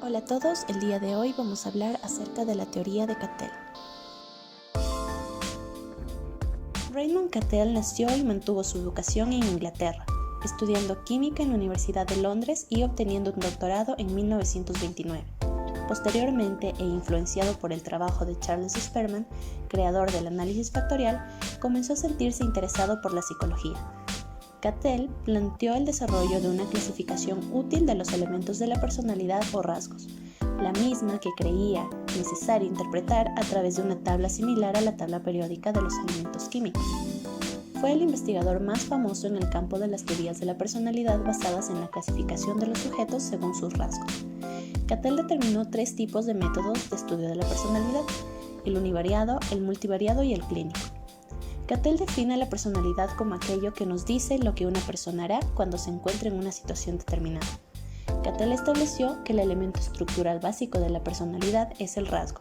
Hola a todos, el día de hoy vamos a hablar acerca de la teoría de Cattell. Raymond Cattell nació y mantuvo su educación en Inglaterra, estudiando química en la Universidad de Londres y obteniendo un doctorado en 1929. Posteriormente, e influenciado por el trabajo de Charles Spearman, creador del análisis factorial, comenzó a sentirse interesado por la psicología. Cattell planteó el desarrollo de una clasificación útil de los elementos de la personalidad o rasgos, la misma que creía necesario interpretar a través de una tabla similar a la tabla periódica de los elementos químicos. Fue el investigador más famoso en el campo de las teorías de la personalidad basadas en la clasificación de los sujetos según sus rasgos. Cattell determinó 3 tipos de métodos de estudio de la personalidad: el univariado, el multivariado y el clínico. Cattell define la personalidad como aquello que nos dice lo que una persona hará cuando se encuentra en una situación determinada. Cattell estableció que el elemento estructural básico de la personalidad es el rasgo,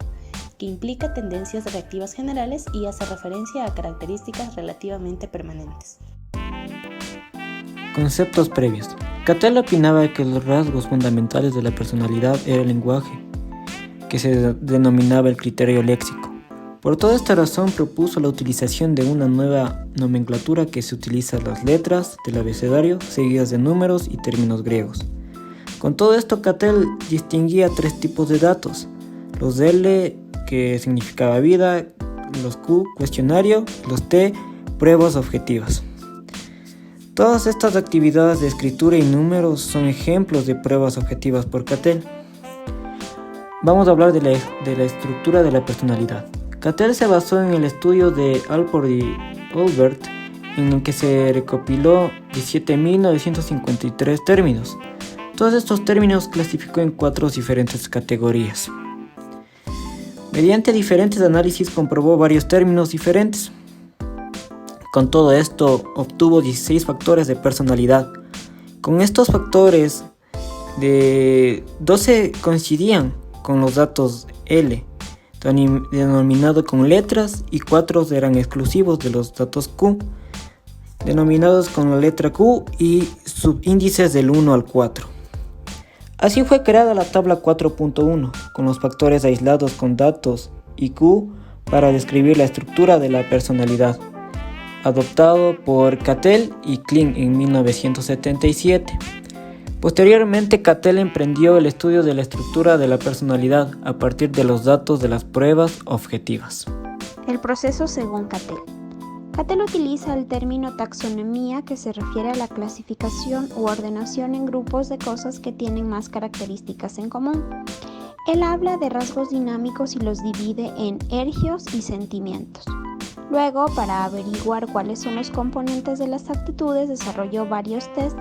que implica tendencias reactivas generales y hace referencia a características relativamente permanentes. Conceptos previos. Cattell opinaba que los rasgos fundamentales de la personalidad era el lenguaje, que se denominaba el criterio léxico. Por toda esta razón propuso la utilización de una nueva nomenclatura que se utiliza las letras del abecedario seguidas de números y términos griegos. Con todo esto, Cattell distinguía 3 tipos de datos: los L, que significaba vida; los Q, cuestionario; los T, pruebas objetivas. Todas estas actividades de escritura y números son ejemplos de pruebas objetivas por Cattell. Vamos a hablar de la estructura de la personalidad. Cattell se basó en el estudio de Alport y Olbert, en el que se recopiló 17.953 términos. Todos estos términos clasificó en 4 diferentes categorías. Mediante diferentes análisis comprobó varios términos diferentes. Con todo esto obtuvo 16 factores de personalidad. Con estos factores, de 12 coincidían con los datos L, denominado con letras, y 4 eran exclusivos de los datos Q, denominados con la letra Q, y subíndices del 1 al 4. Así fue creada la tabla 4.1, con los factores aislados con datos y Q para describir la estructura de la personalidad, adoptado por Cattell y Klein en 1977. Posteriormente, Cattell emprendió el estudio de la estructura de la personalidad a partir de los datos de las pruebas objetivas. El proceso según Cattell. Cattell utiliza el término taxonomía, que se refiere a la clasificación u ordenación en grupos de cosas que tienen más características en común. Él habla de rasgos dinámicos y los divide en ergios y sentimientos. Luego, para averiguar cuáles son los componentes de las actitudes, desarrolló varios tests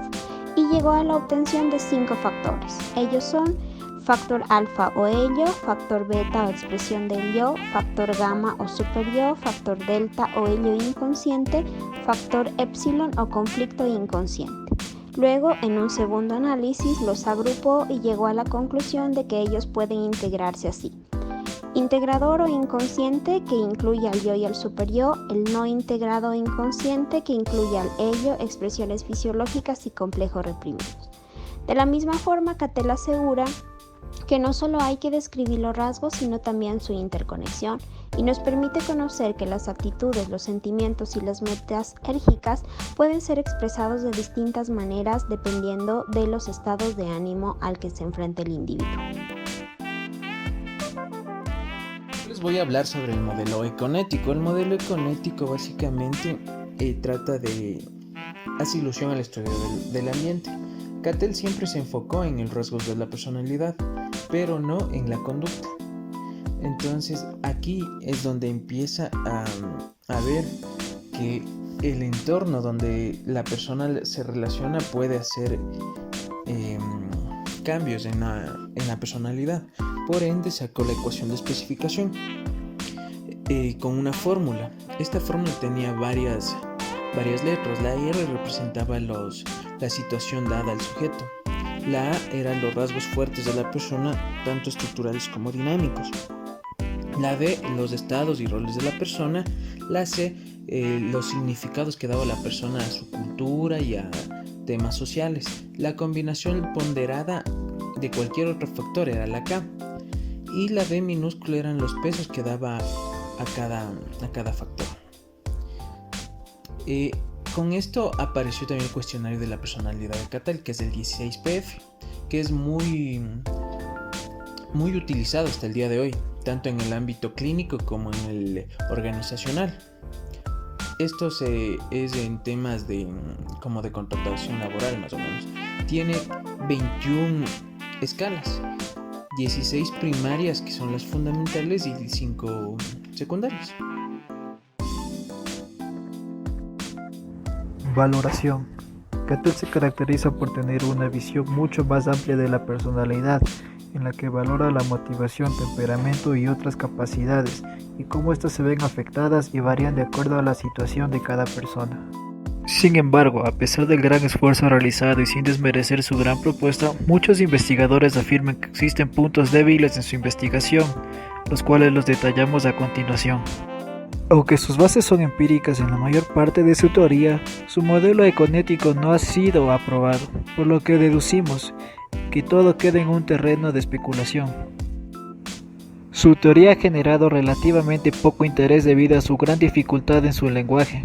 y llegó a la obtención de 5 factores. Ellos son factor alfa o ello, factor beta o expresión del yo, factor gamma o superyo, factor delta o ello inconsciente, factor epsilon o conflicto inconsciente. Luego, en un segundo análisis, los agrupó y llegó a la conclusión de que ellos pueden integrarse así: integrador o inconsciente, que incluye al yo y al superyo; el no integrado o inconsciente, que incluye al ello, expresiones fisiológicas y complejos reprimidos. De la misma forma, Cattell asegura que no solo hay que describir los rasgos, sino también su interconexión, y nos permite conocer que las actitudes, los sentimientos y las metas érgicas pueden ser expresados de distintas maneras dependiendo de los estados de ánimo al que se enfrenta el individuo. Les voy a hablar sobre el modelo econético. El modelo econético básicamente hace ilusión al estudio del ambiente. Cattell siempre se enfocó en el rasgos de la personalidad, pero no en la conducta. Entonces aquí es donde empieza a ver que el entorno donde la persona se relaciona puede hacer cambios en la personalidad. Por ende, sacó la ecuación de especificación con una fórmula. Esta fórmula tenía varias letras. La R representaba la situación dada al sujeto. La A eran los rasgos fuertes de la persona, tanto estructurales como dinámicos. La B, los estados y roles de la persona. La C, los significados que daba la persona a su cultura y a temas sociales. La combinación ponderada de cualquier otro factor era la K, y la B minúscula eran los pesos que daba a cada factor. Con esto apareció también el cuestionario de la personalidad de Cattell, que es el 16PF, que es muy utilizado hasta el día de hoy, tanto en el ámbito clínico como en el organizacional. Esto es en temas de contratación laboral, más o menos. Tiene 21 escalas, 16 primarias, que son las fundamentales, y 5 secundarias. Valoración. Cattell se caracteriza por tener una visión mucho más amplia de la personalidad, en la que valora la motivación, temperamento y otras capacidades, y cómo éstas se ven afectadas y varían de acuerdo a la situación de cada persona. Sin embargo, a pesar del gran esfuerzo realizado y sin desmerecer su gran propuesta, muchos investigadores afirman que existen puntos débiles en su investigación, los cuales los detallamos a continuación. Aunque sus bases son empíricas en la mayor parte de su teoría, su modelo econético no ha sido aprobado, por lo que deducimos que todo queda en un terreno de especulación. Su teoría ha generado relativamente poco interés debido a su gran dificultad en su lenguaje.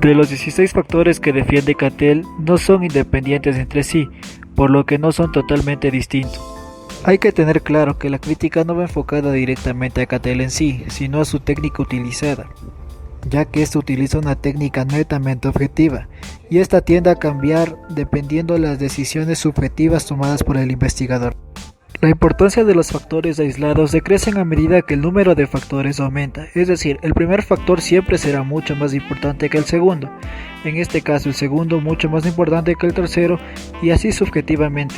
De los 16 factores que defiende Cattell, no son independientes entre sí, por lo que no son totalmente distintos. Hay que tener claro que la crítica no va enfocada directamente a Cattell en sí, sino a su técnica utilizada, ya que ésta utiliza una técnica netamente objetiva, y esta tiende a cambiar dependiendo de las decisiones subjetivas tomadas por el investigador. La importancia de los factores aislados decrecen a medida que el número de factores aumenta, es decir, el primer factor siempre será mucho más importante que el segundo, en este caso el segundo mucho más importante que el tercero, y así subjetivamente.